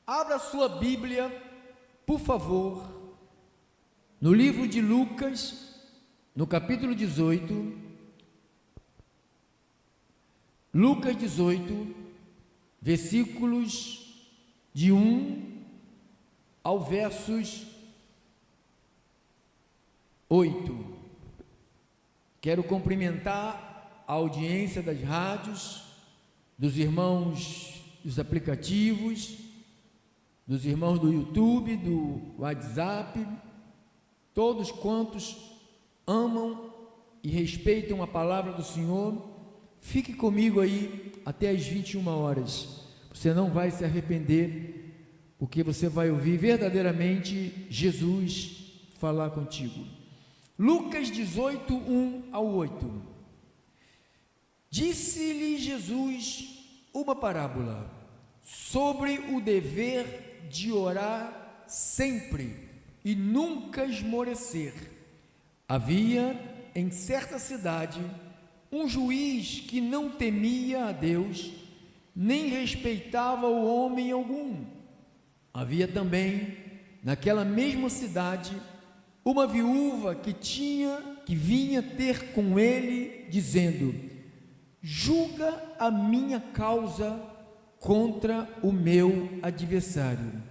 Abra sua Bíblia, por favor, no livro de Lucas, no capítulo 18. Lucas 18, versículos de 1 ao versos 8. Quero cumprimentar a audiência das rádios, dos irmãos dos aplicativos, dos irmãos do YouTube, do WhatsApp, todos quantos amam e respeitam a palavra do Senhor. Fique comigo aí até as 21 horas. Você não vai se arrepender, porque você vai ouvir verdadeiramente Jesus falar contigo. Lucas 18, 1 ao 8. Disse-lhe Jesus uma parábola sobre o dever de orar sempre e nunca esmorecer. Havia em certa cidade um juiz que não temia a Deus, nem respeitava o homem algum. Havia também naquela mesma cidade uma viúva que vinha ter com ele, dizendo: julga a minha causa contra o meu adversário.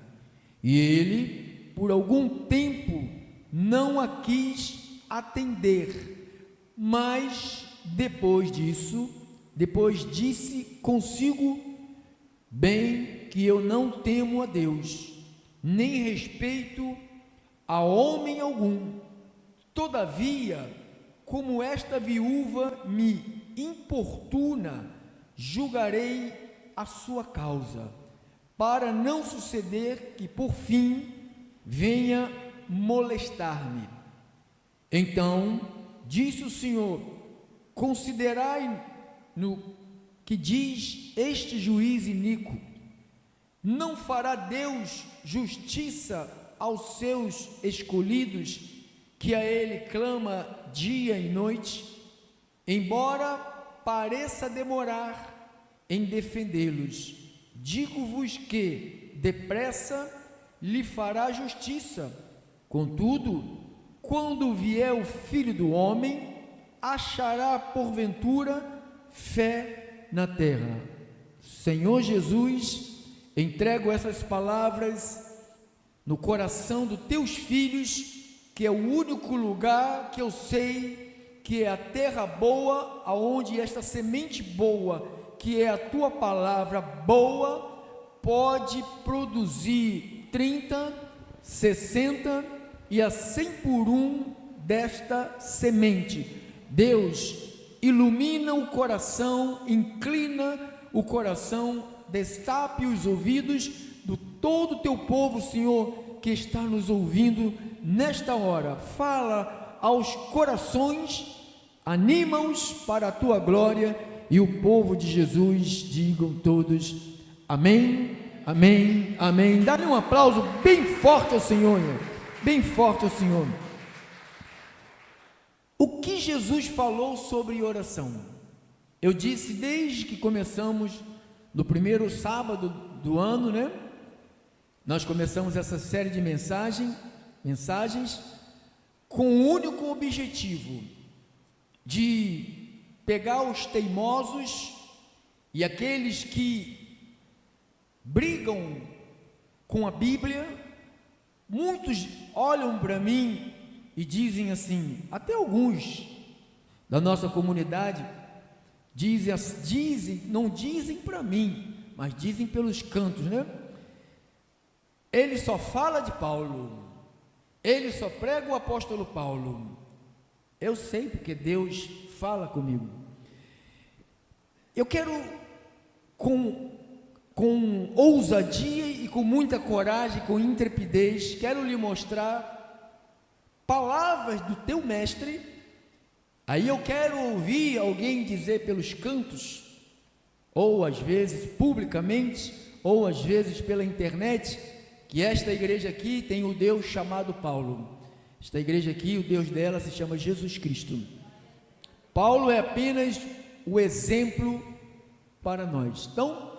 E ele, por algum tempo, não a quis atender, mas depois disse consigo: bem que eu não temo a Deus, nem respeito a homem algum. Todavia, como esta viúva me importuna, julgarei a sua causa, para não suceder que por fim venha molestar-me. Então disse o Senhor: considerai no que diz este juiz iníquo. Não fará Deus justiça aos seus escolhidos, que a ele clama dia e noite? Embora pareça demorar em defendê-los, digo-vos que depressa lhe fará justiça. Contudo, quando vier o Filho do Homem, achará porventura fé na terra? Senhor Jesus, entrego essas palavras no coração dos teus filhos, que é o único lugar que eu sei que é a terra boa, aonde esta semente boa, que é a tua palavra boa, pode produzir 30, 60 e a 100 por um desta semente. Deus, ilumina o coração, inclina o coração, destape os ouvidos do todo o teu povo, Senhor, que está nos ouvindo nesta hora. Fala aos corações, anima-os para a tua glória. E o povo de Jesus digam todos amém, amém, amém. Dá-lhe um aplauso bem forte ao Senhor, bem forte ao Senhor. O que Jesus falou sobre oração? Eu disse desde que começamos no primeiro sábado do ano, né? Nós começamos essa série de mensagens com o único objetivo de pegar os teimosos e aqueles que brigam com a Bíblia. Muitos olham para mim e dizem assim, até alguns da nossa comunidade dizem, não dizem para mim, mas dizem pelos cantos, né? Ele só fala de Paulo, ele só prega o apóstolo Paulo. Eu sei, porque Deus fala comigo. Eu quero, com ousadia e com muita coragem, com intrepidez, quero lhe mostrar palavras do teu mestre. Aí eu quero ouvir alguém dizer pelos cantos, ou às vezes publicamente, ou às vezes pela internet, que esta igreja aqui tem o Deus chamado Paulo. Esta igreja aqui, o Deus dela se chama Jesus Cristo. Paulo é apenas o exemplo para nós. Então,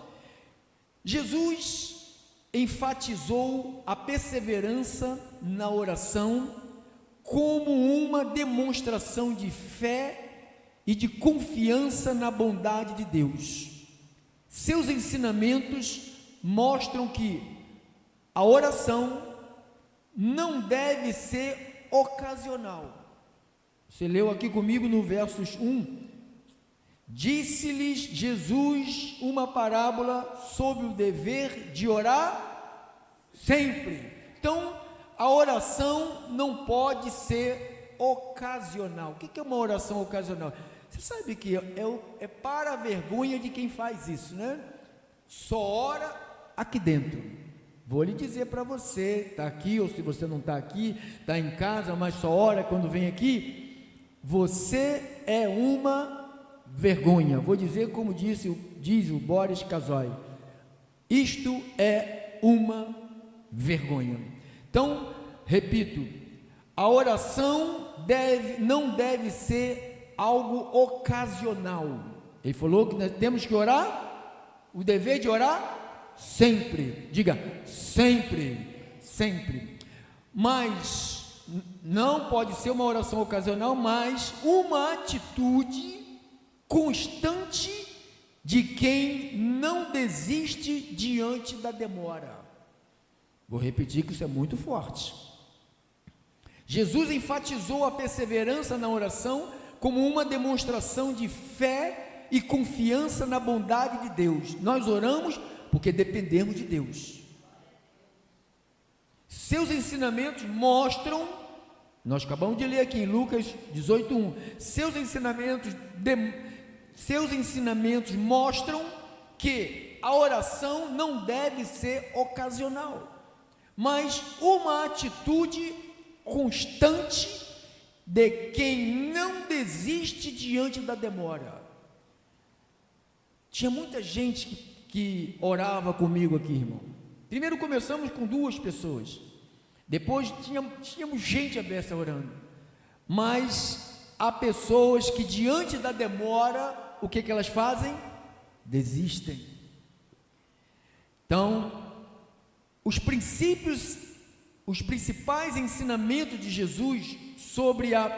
Jesus enfatizou a perseverança na oração como uma demonstração de fé e de confiança na bondade de Deus. Seus ensinamentos mostram que a oração não deve ser ocasional. Você leu aqui comigo no versos 1, disse-lhes Jesus uma parábola sobre o dever de orar sempre. Então, a oração não pode ser ocasional. O que é uma oração ocasional? Você sabe que é para a vergonha de quem faz isso, né? Só ora aqui dentro. Vou lhe dizer para você, está aqui, ou se você não está aqui, está em casa, mas só ora quando vem aqui, você é uma vergonha. Vou dizer como diz o Boris Casoy, isto é uma vergonha. Então, repito, a oração não deve ser algo ocasional. Ele falou que nós temos que orar, o dever de orar sempre, diga sempre, sempre. Mas não pode ser uma oração ocasional, mas uma atitude constante de quem não desiste diante da demora. Vou repetir que isso é muito forte. Jesus enfatizou a perseverança na oração como uma demonstração de fé e confiança na bondade de Deus. Nós oramos porque dependemos de Deus. Seus ensinamentos mostram, nós acabamos de ler aqui em Lucas 18:1, seus ensinamentos mostram que a oração não deve ser ocasional, mas uma atitude constante de quem não desiste diante da demora. Tinha muita gente que orava comigo aqui, irmão. Primeiro começamos com 2 pessoas, depois tínhamos gente aberta orando, mas há pessoas que diante da demora, o que elas fazem? Desistem. Então, os principais ensinamentos de Jesus sobre a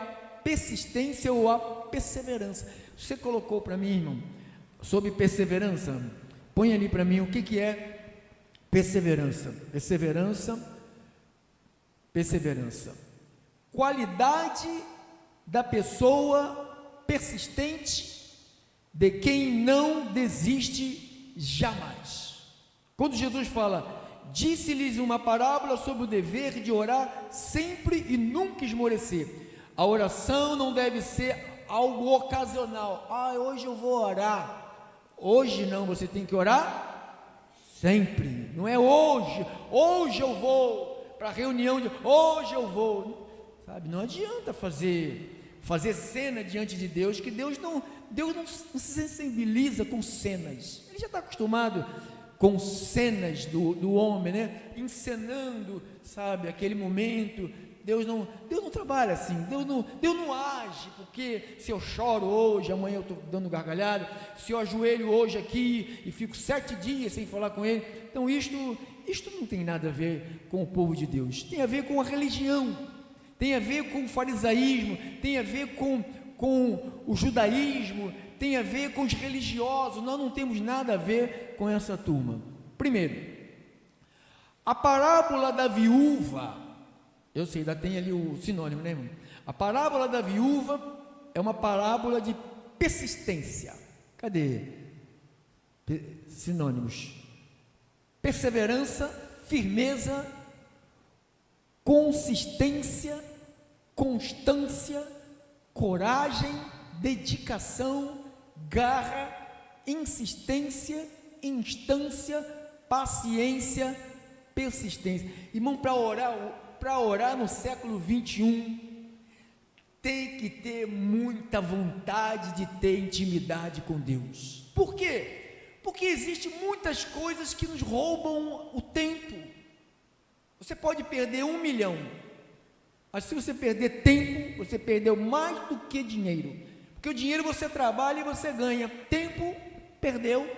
persistência ou a perseverança. Você colocou para mim, irmão, sobre perseverança? Põe ali para mim o que é perseverança. Perseverança. Qualidade da pessoa persistente, de quem não desiste jamais. Quando Jesus fala, disse-lhes uma parábola sobre o dever de orar sempre e nunca esmorecer. A oração não deve ser algo ocasional. Hoje eu vou orar. Hoje não, você tem que orar sempre. Não é hoje eu vou para a reunião, hoje eu vou. Sabe, não adianta fazer cena diante de Deus, que Deus não se sensibiliza com cenas. Ele já está acostumado com cenas do homem, né? Encenando, sabe, aquele momento. Deus não trabalha assim, Deus não age, porque se eu choro hoje, amanhã eu estou dando gargalhada, se eu ajoelho hoje aqui e fico 7 dias sem falar com Ele, então isto não tem nada a ver com o povo de Deus, tem a ver com a religião, tem a ver com o farisaísmo, tem a ver com o judaísmo, tem a ver com os religiosos. Nós não temos nada a ver com essa turma. Primeiro, a parábola da viúva, eu sei, ainda tem ali o sinônimo, né, irmão? A parábola da viúva é uma parábola de persistência. Cadê? Sinônimos. Perseverança, firmeza, consistência, constância, coragem, dedicação, garra, insistência, instância, paciência, persistência. Irmão, para orar no século 21, tem que ter muita vontade de ter intimidade com Deus. Por quê? Porque existem muitas coisas que nos roubam o tempo. Você pode perder 1 milhão, mas se você perder tempo, você perdeu mais do que dinheiro. Porque o dinheiro você trabalha e você ganha. Tempo, perdeu.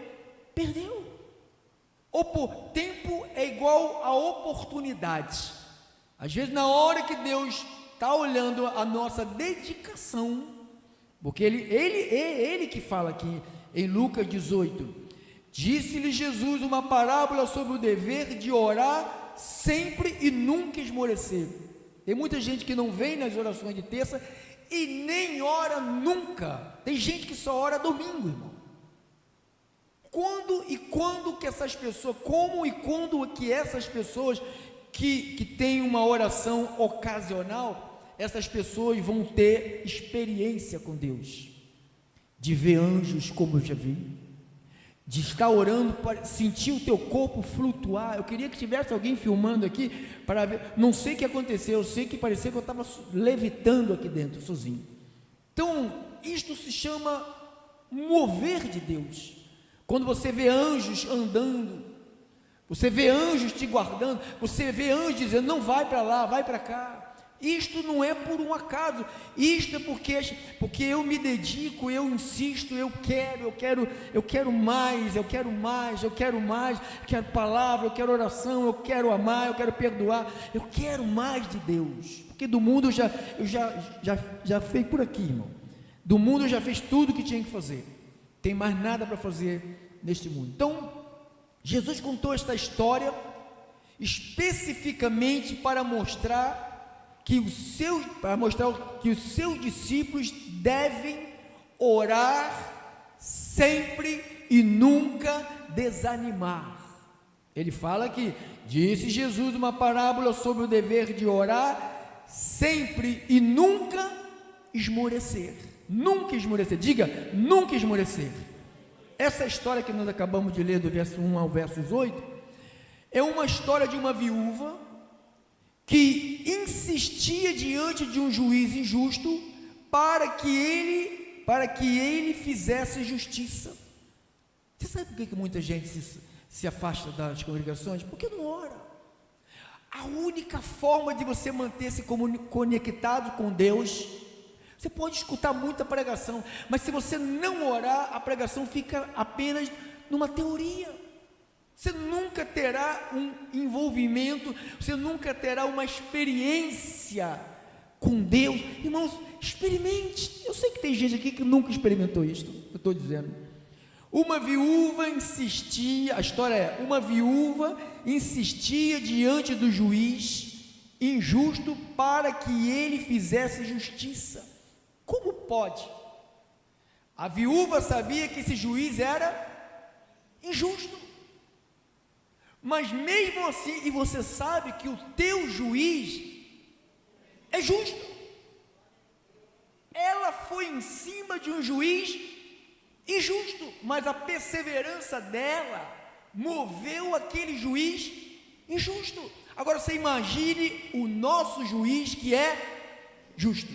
Tempo é igual a oportunidade. Às vezes, na hora que Deus está olhando a nossa dedicação, porque ele que fala aqui em Lucas 18, disse-lhe Jesus uma parábola sobre o dever de orar sempre e nunca esmorecer. Tem muita gente que não vem nas orações de terça e nem ora nunca. Tem gente que só ora domingo, irmão. Quando que essas pessoas, como e quando que essas pessoas que têm uma oração ocasional, essas pessoas vão ter experiência com Deus, de ver anjos como eu já vi, de estar orando para sentir o teu corpo flutuar. Eu queria que tivesse alguém filmando aqui para ver, não sei o que aconteceu, eu sei que parecia que eu estava levitando aqui dentro, sozinho. Então, isto se chama mover de Deus. Quando você vê anjos andando, você vê anjos te guardando, você vê anjos dizendo, não vai para lá, vai para cá. Isto não é por um acaso, isto é porque eu me dedico, eu insisto, eu quero mais, eu quero palavra, eu quero oração, eu quero amar, eu quero perdoar, eu quero mais de Deus, porque do mundo eu já fui por aqui, irmão, do mundo eu já fiz tudo que tinha que fazer, tem mais nada para fazer neste mundo. Então, Jesus contou esta história especificamente para mostrar que os seus discípulos devem orar sempre e nunca desanimar. Ele fala que disse Jesus uma parábola sobre o dever de orar sempre e nunca esmorecer. Nunca esmorecer, diga, nunca esmorecer. Essa história que nós acabamos de ler do verso 1 ao verso 8, é uma história de uma viúva que insistia diante de um juiz injusto para que ele fizesse justiça. Você sabe por que muita gente se afasta das congregações? Porque não ora. A única forma de você manter-se conectado com Deus, você pode escutar muita pregação, mas se você não orar, a pregação fica apenas numa teoria. Você nunca terá um envolvimento, você nunca terá uma experiência com Deus. Irmãos, experimente. Eu sei que tem gente aqui que nunca experimentou isto, eu estou dizendo. Uma viúva insistia, a história é, uma viúva insistia diante do juiz injusto para que ele fizesse justiça. Como pode? A viúva sabia que esse juiz era injusto. Mas mesmo assim, e você sabe que o teu juiz é justo. Ela foi em cima de um juiz injusto, mas a perseverança dela moveu aquele juiz injusto. Agora você imagine o nosso juiz que é justo.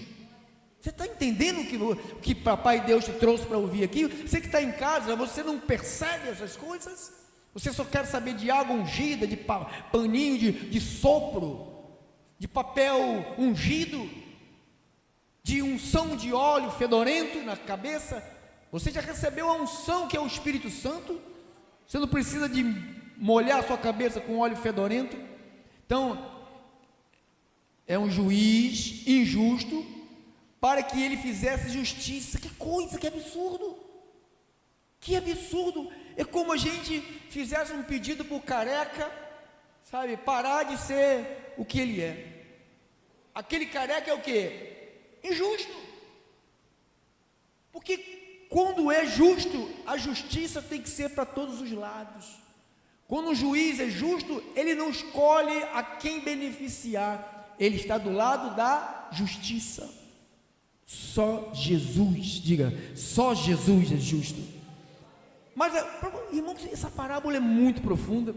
Você está entendendo o que Papai Deus te trouxe para ouvir aqui? Você que está em casa, você não percebe essas coisas? Você só quer saber de água ungida, de paninho de sopro, de papel ungido, de unção de óleo fedorento na cabeça? Você já recebeu a unção que é o Espírito Santo? Você não precisa de molhar a sua cabeça com óleo fedorento? Então, é um juiz injusto para que ele fizesse justiça. Que coisa, que absurdo! Que absurdo! É como a gente fizesse um pedido para o careca, sabe, parar de ser o que ele é. Aquele careca é o quê? Injusto. Porque quando é justo, a justiça tem que ser para todos os lados. Quando um juiz é justo, ele não escolhe a quem beneficiar, ele está do lado da justiça. Só Jesus, diga, só Jesus é justo. Mas, irmãos, essa parábola é muito profunda.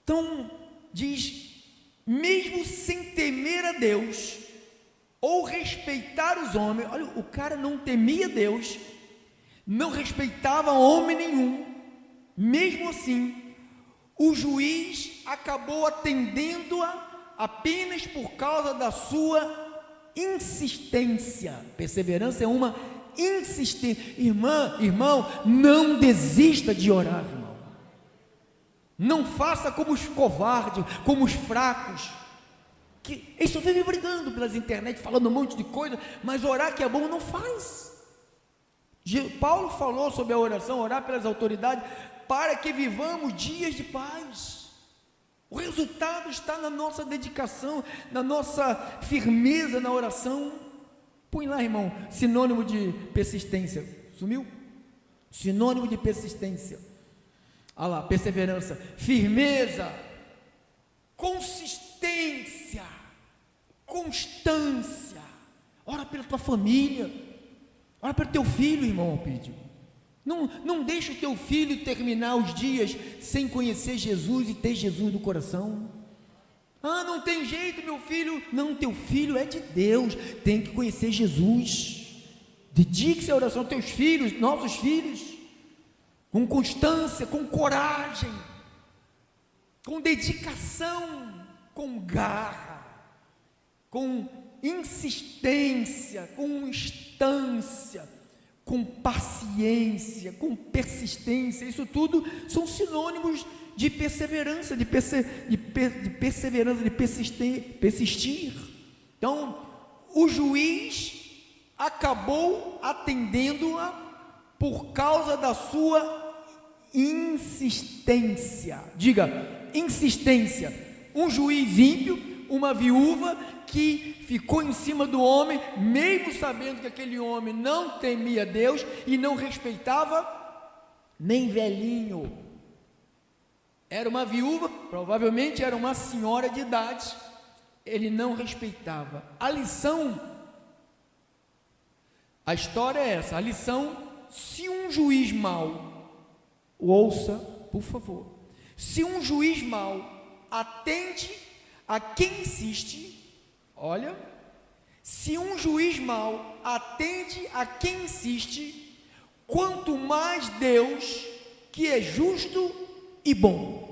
Então, diz, mesmo sem temer a Deus, ou respeitar os homens, olha, o cara não temia Deus, não respeitava homem nenhum, mesmo assim, o juiz acabou atendendo-a apenas por causa da sua insistência. Perseverança é uma insistência. Irmão, não desista de orar, irmão. Não faça como os covardes, como os fracos, que eles só vivem brigando pelas internet, falando um monte de coisa, mas orar que é bom não faz. Paulo falou sobre a oração, orar pelas autoridades, para que vivamos dias de paz. O resultado está na nossa dedicação, na nossa firmeza na oração. Põe lá, irmão, sinônimo de persistência. Sumiu? Sinônimo de persistência. Olha lá, perseverança, firmeza, consistência, constância. Ora pela tua família, ora pelo teu filho, irmão Alpídio. Não deixe o teu filho terminar os dias sem conhecer Jesus e ter Jesus no coração. Ah, não tem jeito, meu filho. Não, teu filho é de Deus, tem que conhecer Jesus. Dedique-se à oração, teus filhos, nossos filhos, com constância, com coragem, com dedicação, com garra, com insistência, com instância, com paciência, com persistência. Isso tudo são sinônimos de perseverança, de perseverança, de persistir. Então, o juiz acabou atendendo-a por causa da sua insistência. Diga, insistência. Um juiz ímpio, uma viúva que ficou em cima do homem, mesmo sabendo que aquele homem não temia Deus e não respeitava nem velhinho. Era uma viúva, provavelmente era uma senhora de idade, ele não respeitava. A lição, a história é essa, a lição: se um juiz mau, ouça, por favor, se um juiz mau atende a quem insiste, olha, se um juiz mau atende a quem insiste, quanto mais Deus, que é justo e bom.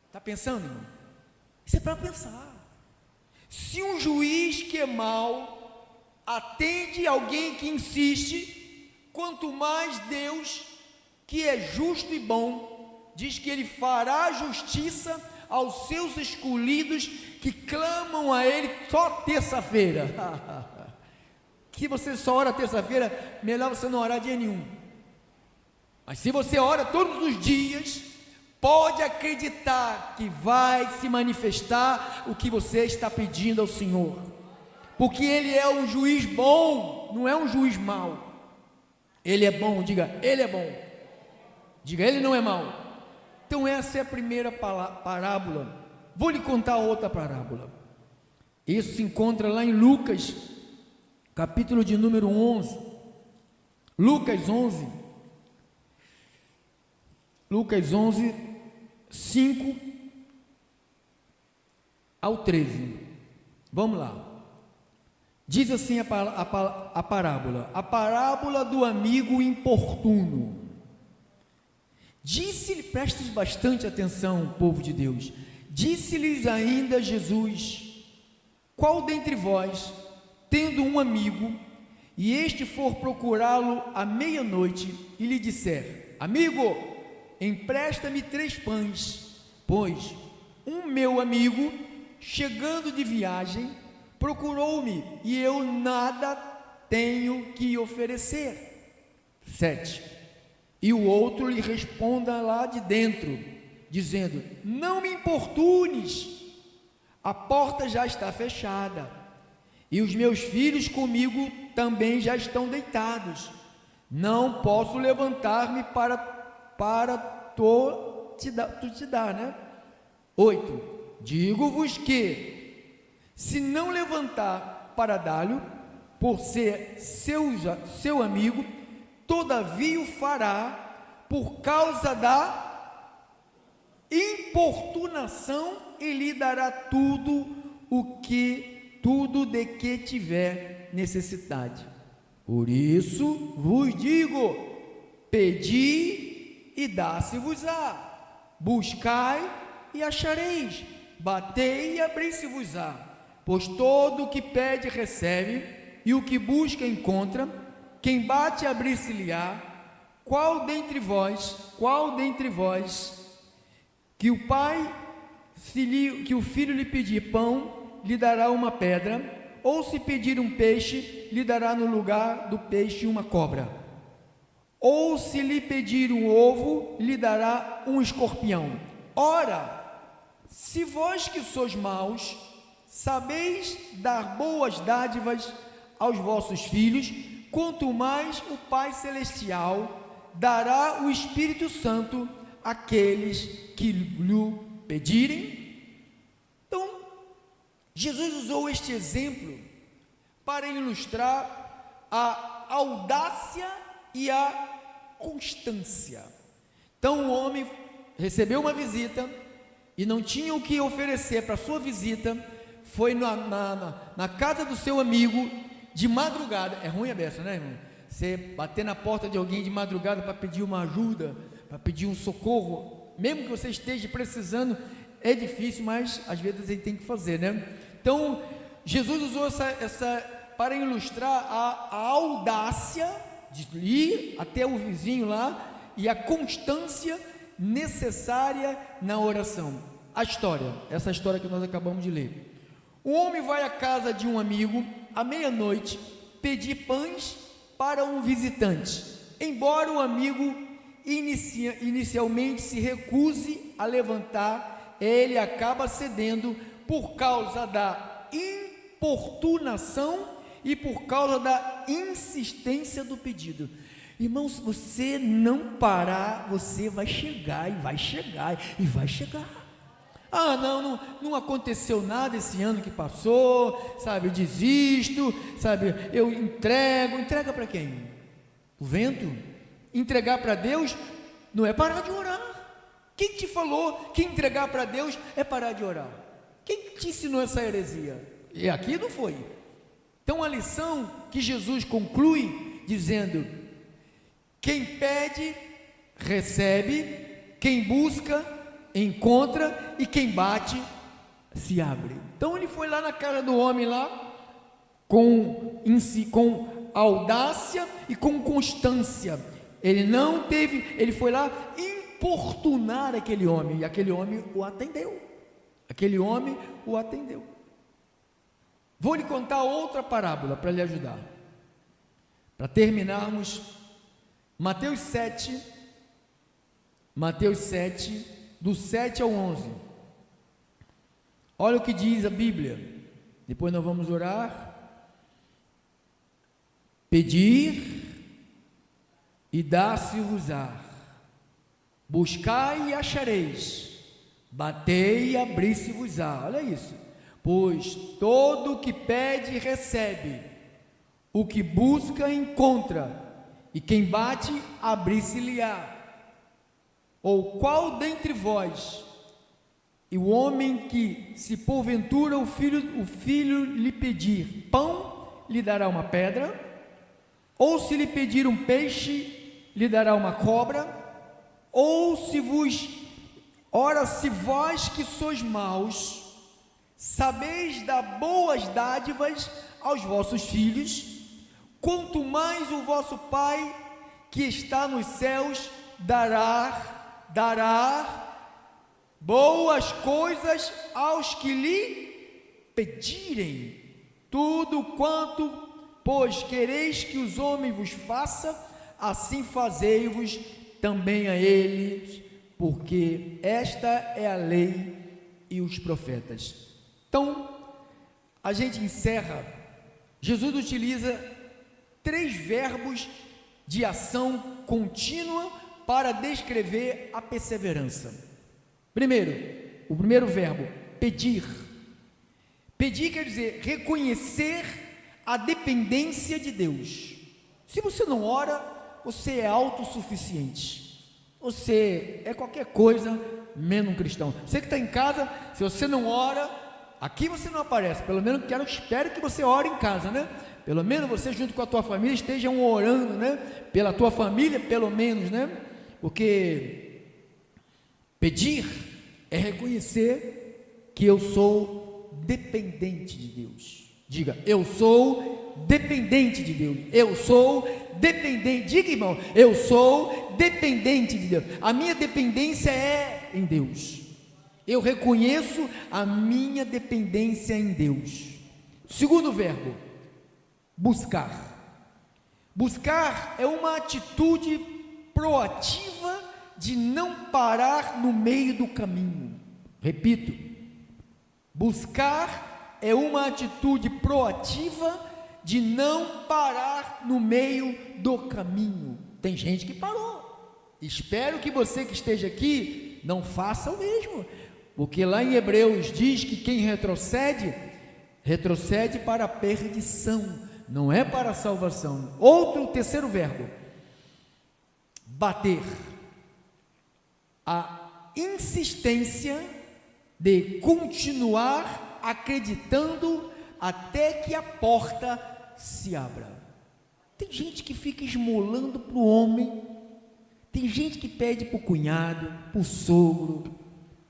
Está pensando, irmão? Isso é para pensar. Se um juiz que é mau atende alguém que insiste, quanto mais Deus, que é justo e bom, diz que Ele fará justiça aos seus escolhidos que clamam a Ele só terça-feira. Que você só ora terça-feira, melhor você não orar dia nenhum. Mas se você ora todos os dias, pode acreditar que vai se manifestar o que você está pedindo ao Senhor, porque Ele é um juiz bom, não é um juiz mau. Ele é bom, diga, Ele é bom. Diga, Ele não é mau. Então essa é a primeira parábola. Vou lhe contar outra parábola. Isso se encontra lá em Lucas, capítulo de número 11. Lucas 11, 5 ao 13. Vamos lá. Diz assim a parábola: a parábola do amigo importuno. Disse-lhe, prestes bastante atenção, povo de Deus, disse-lhes ainda Jesus: qual dentre vós, tendo um amigo, e este for procurá-lo à meia-noite, e lhe disser: amigo, empresta-me 3 pães, pois um meu amigo, chegando de viagem, procurou-me, e eu nada tenho que oferecer. 7. E o outro lhe responda lá de dentro, dizendo: não me importunes, a porta já está fechada, e os meus filhos comigo também já estão deitados, não posso levantar-me para tu te dar, né? 8. Digo-vos que, se não levantar para dar-lhe, por ser seu amigo, todavia o fará, por causa da importunação, e lhe dará tudo de que tiver necessidade. Por isso vos digo: pedi e dá-se-vos-á, buscai e achareis, batei e abri-se-vos-á, pois todo o que pede recebe, e o que busca encontra, quem bate abrir-se-lhe-á. qual dentre vós, que o que o filho lhe pedir pão, lhe dará uma pedra, ou se pedir um peixe, lhe dará no lugar do peixe uma cobra? Ou se lhe pedir um ovo, lhe dará um escorpião? Ora, se vós que sois maus, sabeis dar boas dádivas aos vossos filhos, quanto mais o Pai Celestial dará o Espírito Santo àqueles que lhe pedirem. Então, Jesus usou este exemplo para ilustrar a audácia e a constância. Então, o homem recebeu uma visita e não tinha o que oferecer para a sua visita, foi na casa do seu amigo de madrugada. É ruim a beça, né, irmão? Você bater na porta de alguém de madrugada para pedir uma ajuda, para pedir um socorro, mesmo que você esteja precisando, é difícil, mas às vezes a gente tem que fazer, né? Então, Jesus usou essa para ilustrar a audácia de ir até o vizinho lá e a constância necessária na oração. Essa história que nós acabamos de ler. Um homem vai à casa de um amigo à meia-noite pedir pães para um visitante. Embora o amigo inicialmente se recuse a levantar, ele acaba cedendo por causa da importunação e por causa da insistência do pedido. Irmãos, se você não parar, você vai chegar e vai chegar e vai chegar. Ah, não aconteceu nada esse ano que passou, sabe, eu desisto, sabe, eu entrega para quem? O vento? Entregar para Deus não é parar de orar. Quem te falou que entregar para Deus é parar de orar? Quem te ensinou essa heresia? E aqui não foi. Então a lição que Jesus conclui dizendo: quem pede, recebe, quem busca, encontra, e quem bate, se abre. Então ele foi lá na casa do homem lá, com audácia e com constância. Ele foi lá importunar aquele homem, e aquele homem o atendeu. Vou lhe contar outra parábola para lhe ajudar. Para terminarmos, Mateus 7, do 7 ao 11. Olha o que diz a Bíblia. Depois nós vamos orar. Pedir e dar-se-vos-á. Buscai e achareis. Batei e abrir-se-vos-á. Olha isso. Pois todo o que pede recebe, o que busca encontra, e quem bate abrir-se-lhe-á. Ou qual dentre vós, e o homem que, se porventura o filho lhe pedir pão, lhe dará uma pedra? Ou se lhe pedir um peixe, lhe dará uma cobra? Ou se vós que sois maus, sabeis dar boas dádivas aos vossos filhos, quanto mais o vosso Pai que está nos céus dará boas coisas aos que lhe pedirem. Tudo quanto, pois, quereis que os homens vos façam, assim fazei-vos também a eles, porque esta é a lei e os profetas. Então, a gente encerra. Jesus utiliza 3 verbos de ação contínua para descrever a perseverança. Primeiro, o primeiro verbo, pedir. Pedir quer dizer reconhecer a dependência de Deus. Se você não ora, você é autossuficiente. Você é qualquer coisa menos um cristão. Você que está em casa, se você não ora, aqui você não aparece. Pelo menos espero que você ore em casa, né? Pelo menos você junto com a tua família estejam orando, né? Pela tua família, pelo menos, né? Porque pedir é reconhecer que eu sou dependente de Deus. Diga, eu sou sou dependente de Deus. Eu sou dependente. Diga, irmão, eu sou dependente de Deus. A minha dependência é em Deus. Eu reconheço a minha dependência em Deus. Segundo verbo, buscar. Buscar é uma atitude proativa de não parar no meio do caminho. Repito, buscar é uma atitude proativa de não parar no meio do caminho. Tem gente que parou. Espero que você que esteja aqui não faça o mesmo, porque lá em Hebreus diz que quem retrocede, retrocede para a perdição, não é para a salvação. Terceiro verbo, bater. A insistência de continuar acreditando até que a porta se abra. Tem gente que fica esmolando para o homem, tem gente que pede para o cunhado, para o sogro,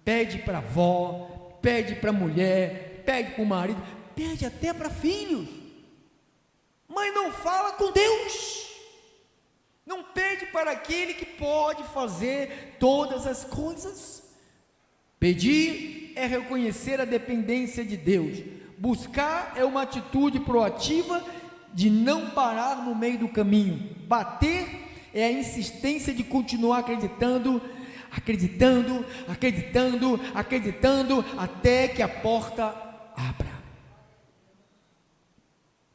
pede para a avó, pede para a mulher, pede para o marido, pede até para filhos, mas não fala com Deus, não pede para aquele que pode fazer todas as coisas. Pedir é reconhecer a dependência de Deus. Buscar é uma atitude proativa de não parar no meio do caminho. Bater é a insistência de continuar acreditando, até que a porta abra.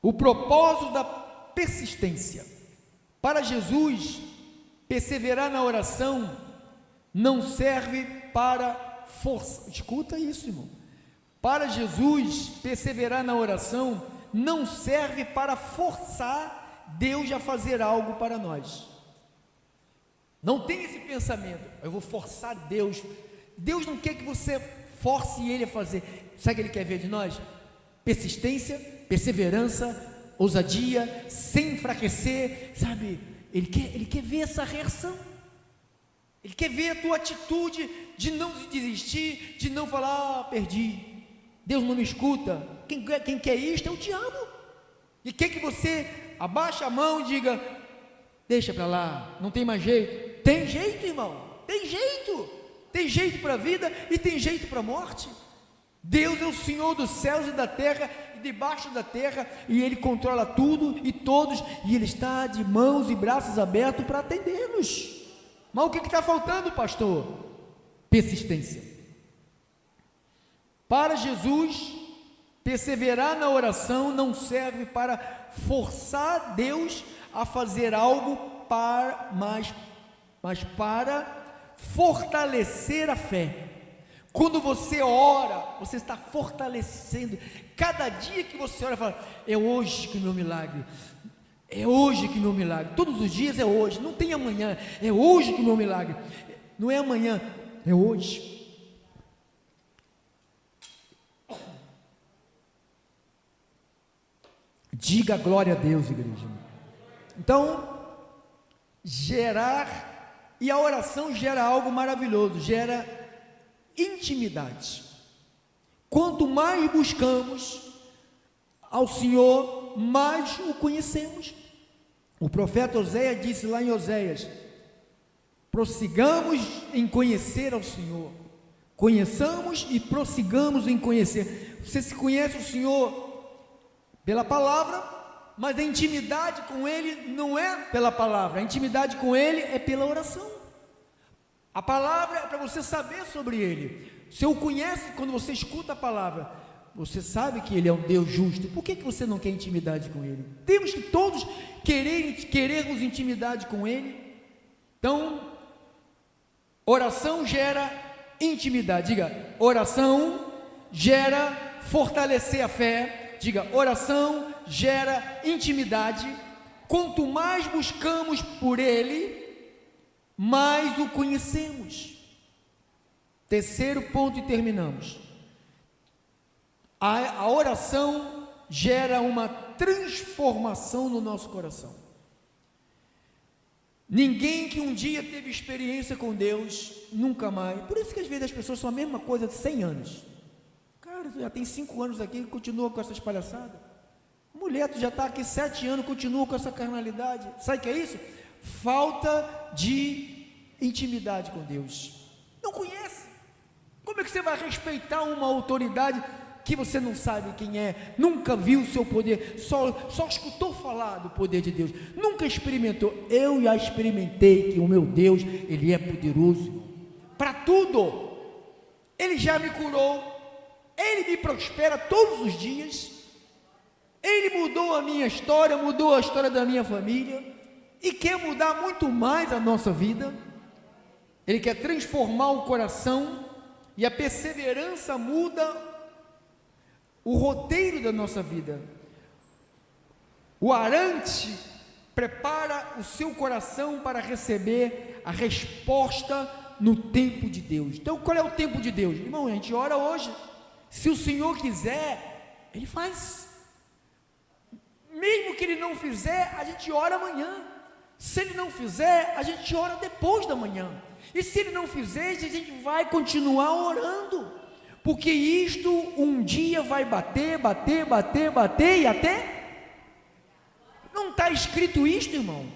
O propósito da persistência. Para Jesus, perseverar na oração não serve para força. Escuta isso, irmão. Para Jesus, perseverar na oração não serve para forçar Deus a fazer algo para nós. Não tem esse pensamento, eu vou forçar Deus. Deus não quer que você force Ele a fazer. Sabe o que Ele quer ver de nós? Persistência, perseverança, ousadia, sem enfraquecer, sabe? Ele quer ver essa reação. Ele quer ver a tua atitude de não desistir, de não falar, perdi, Deus não me escuta. Quem quer isto é o diabo. E quer que você abaixe a mão e diga, deixa para lá, não tem mais jeito. Tem jeito, irmão, tem jeito para a vida e tem jeito para a morte. Deus é o Senhor dos céus e da terra, e debaixo da terra, e Ele controla tudo e todos, e Ele está de mãos e braços abertos para atender-nos. Mas o que está faltando, pastor? Persistência. Para Jesus, perseverar na oração não serve para forçar Deus a fazer algo, mas para fortalecer a fé. Quando você ora, você está fortalecendo. Cada dia que você ora, fala, é hoje que o meu milagre, é hoje que o meu milagre, todos os dias é hoje, não tem amanhã, é hoje que o meu milagre, não é amanhã, é hoje. Diga glória a Deus, igreja. Então, e a oração gera algo maravilhoso, gera intimidade. Quanto mais buscamos ao Senhor, mais o conhecemos. O profeta Oséias disse lá em Oséias, prossigamos em conhecer ao Senhor, conheçamos e prossigamos em conhecer. Você se conhece o Senhor pela palavra, mas a intimidade com Ele não é pela palavra, a intimidade com Ele é pela oração. A palavra é para você saber sobre Ele. Você o conhece quando você escuta a palavra, você sabe que Ele é um Deus justo. Por que você não quer intimidade com Ele? Temos que todos querermos intimidade com Ele. Então, oração gera intimidade. Diga, oração gera fortalecer a fé. Diga, oração gera intimidade. Quanto mais buscamos por Ele, mais o conhecemos. Terceiro ponto e terminamos. A oração gera uma transformação no nosso coração. Ninguém que um dia teve experiência com Deus, nunca mais. Por isso que às vezes as pessoas são a mesma coisa de 100 anos. Cara, já tem 5 anos aqui e continua com essas palhaçadas. mulher, tu já está aqui 7 anos, continua com essa carnalidade. Sabe o que é isso? Falta de intimidade com Deus. Não conhece. Como é que você vai respeitar uma autoridade que você não sabe quem é, nunca viu o seu poder, só escutou falar do poder de Deus, nunca experimentou? Eu já experimentei que o meu Deus, Ele é poderoso para tudo. Ele já me curou, Ele me prospera todos os dias, Ele mudou a minha história, mudou a história da minha família, e quer mudar muito mais a nossa vida. Ele quer transformar o coração, e a perseverança muda o roteiro da nossa vida. O arante prepara o seu coração para receber a resposta no tempo de Deus. Então, qual é o tempo de Deus? Irmão, a gente ora hoje. Se o Senhor quiser, Ele faz. Mesmo que Ele não fizer, a gente ora amanhã. Se Ele não fizer, a gente ora depois da manhã. E se Ele não fizer, a gente vai continuar orando. Porque isto um dia vai bater, e até... Não está escrito isto, irmão?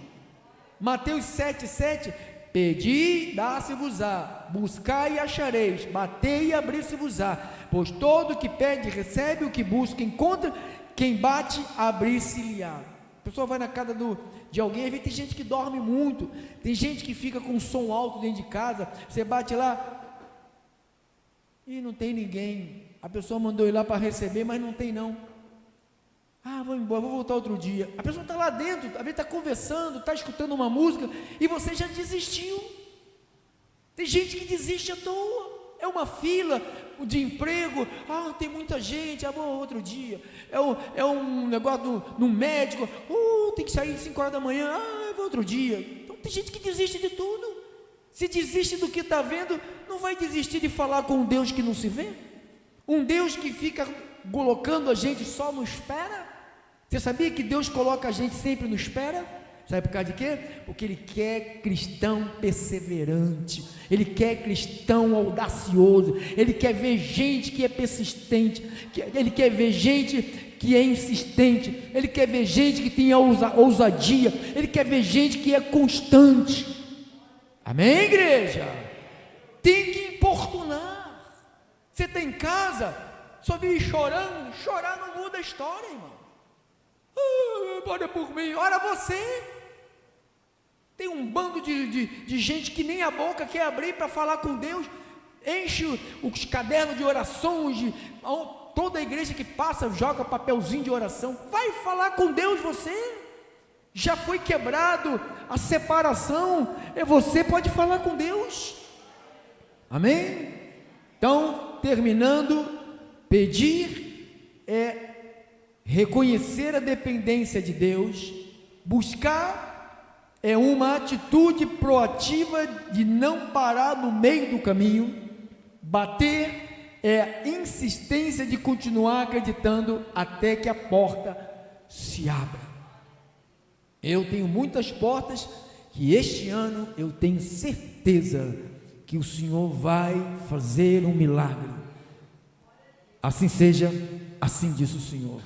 Mateus 7,7: pedi, dá-se-vos-á, buscai e achareis, batei e abrir-se-vos-á, pois todo o que pede recebe, o que busca encontra, quem bate abrir-se-lhe-á. A pessoa vai na casa de alguém, às vezes tem gente que dorme muito, tem gente que fica com som alto dentro de casa, você bate lá e não tem ninguém, a pessoa mandou ir lá para receber, mas não tem não. Vou embora, vou voltar outro dia. A pessoa está lá dentro, às vezes está conversando, está escutando uma música, e você já desistiu. Tem gente que desiste à toa, é uma fila de emprego, tem muita gente, vou outro dia. É um negócio no médico, tem que sair 5 horas da manhã, vou outro dia. Então tem gente que desiste de tudo. Se desiste do que está vendo, não vai desistir de falar com um Deus que não se vê? Um Deus que fica colocando a gente só no espera? Você sabia que Deus coloca a gente sempre no espera? Sabe por causa de quê? Porque Ele quer cristão perseverante, Ele quer cristão audacioso, Ele quer ver gente que é persistente, Ele quer ver gente que é insistente, Ele quer ver gente que tem ousadia, Ele quer ver gente que é constante. Amém, igreja? Tem que importunar. Você está em casa, só vive chorando, chorar não muda a história, irmão. Ora por mim, ora você. Tem um bando de gente que nem a boca quer abrir para falar com Deus, enche os cadernos de orações, toda a igreja que passa joga papelzinho de oração. Vai falar com Deus você. Já foi quebrado a separação, você pode falar com Deus. Amém? Então, terminando, pedir é reconhecer a dependência de Deus, buscar é uma atitude proativa de não parar no meio do caminho, bater é a insistência de continuar acreditando até que a porta se abra. Eu tenho muitas portas que este ano eu tenho certeza que o Senhor vai fazer um milagre. Assim seja, assim diz o Senhor.